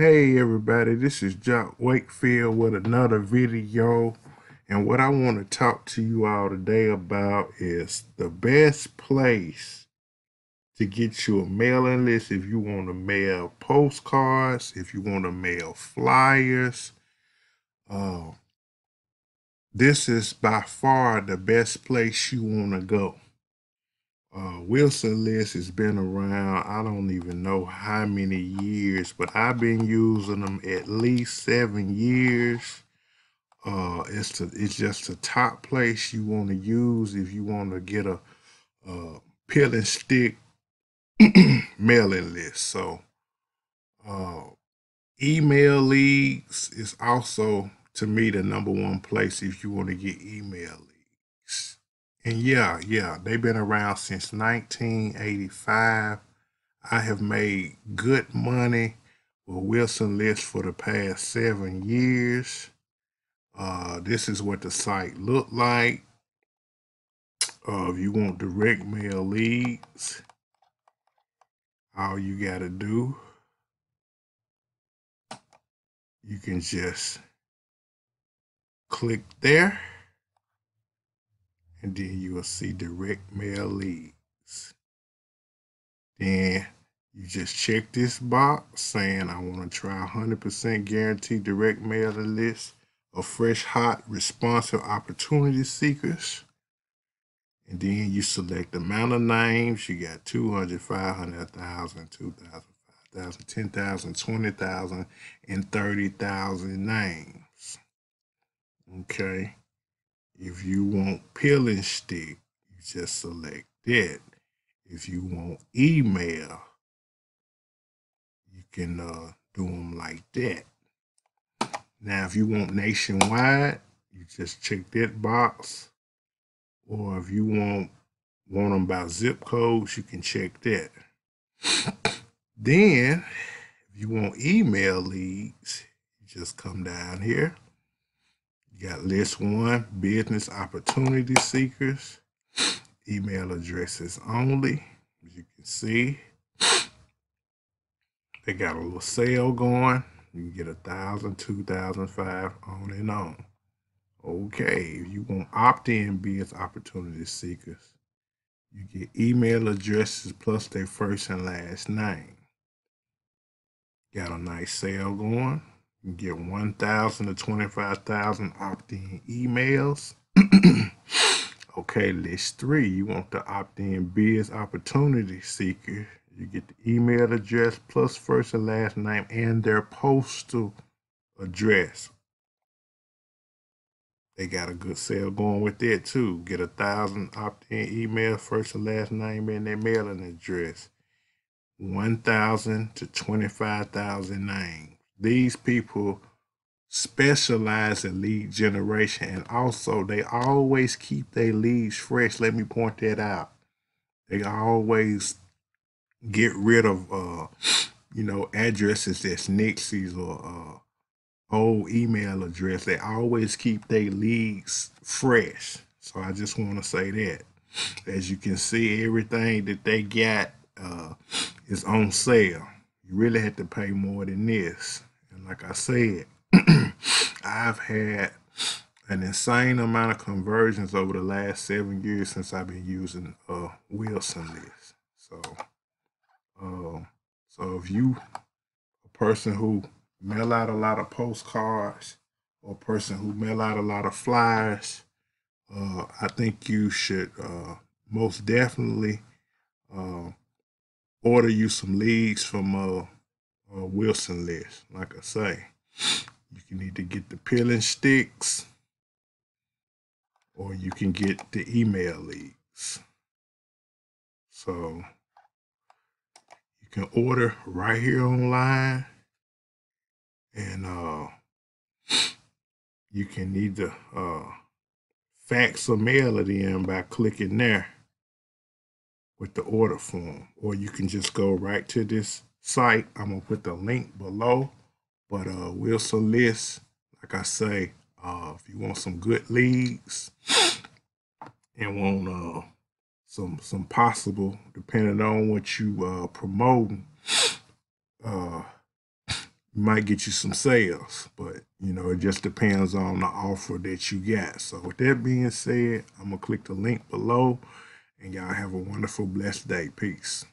Hey everybody, this is Wakefield with another video. And what I want to talk to you all today about is the best place to get you a mailing list if you want to mail postcards, if you want to mail flyers. Uh, this is by far the best place you want to go. Wilson List has been around, I don't even know how many years, but I've been using them at least 7 years. It's just the top place you want to use if you want to get a pill and stick mailing list. So, uh, email leads is also to me the number one place if you want to get email leads. And yeah, they've been around since 1985. I have made good money with Wilson List for the past 7 years. This is what the site looked like. If you want direct mail leads, all you got to do, you can just click there and then you will see direct mail leads. Then you just check this box saying I want to try 100% guaranteed direct mail list of fresh, hot, responsive opportunity seekers. And then you select the amount of names. You got 200, 500, 1,000, 2,000, 5,000, 10,000, 20,000, and 30,000 names. Okay. If you want pill and stick, you just select that. If you want email, you can do them like that. Now, if you want nationwide, you just check that box. Or if you want them by zip codes, you can check that. Then, if you want email leads, you just come down here. You got list one, business opportunity seekers, email addresses only. As you can see, they got a little sale going. You can get 1,000, 2,000, 5, on and on. Okay, if you want opt-in business opportunity seekers, you get email addresses plus their first and last name. Got a nice sale going. You get 1,000 to 25,000 opt-in emails. Okay, list three, you want the opt-in biz opportunity seeker. You get the email address plus first and last name and their postal address. They got a good sale going with that too. Get 1,000 opt-in emails, first and last name and their mailing address. 1,000 to 25,000 names. These people specialize in lead generation, and also they always keep their leads fresh. Let me point that out. They always get rid of addresses that's Nixie's or old email address. They always keep their leads fresh. So I just want to say that. As you can see, everything that they got is on sale. You really have to pay more than this. And like I said, I've had an insane amount of conversions over the last 7 years since I've been using Wilson List. Uh, so if you a person who mail out a lot of postcards or a person who mail out a lot of flyers, I think you should most definitely uh, order you some leads from Wilson List. Like I say, you can either get the peeling sticks or you can get the email leads. So you can order right here online, and you can either fax or mail it in by clicking there with the order form, or you can just go right to this site. I'm gonna put the link below. But Wilson List, like I say, if you want some good leads and want some depending on what you promoting, uh, might get you some sales, but you know, it just depends on the offer that you got. So with that being said, I'm gonna click the link below, and y'all have a wonderful, blessed day. Peace.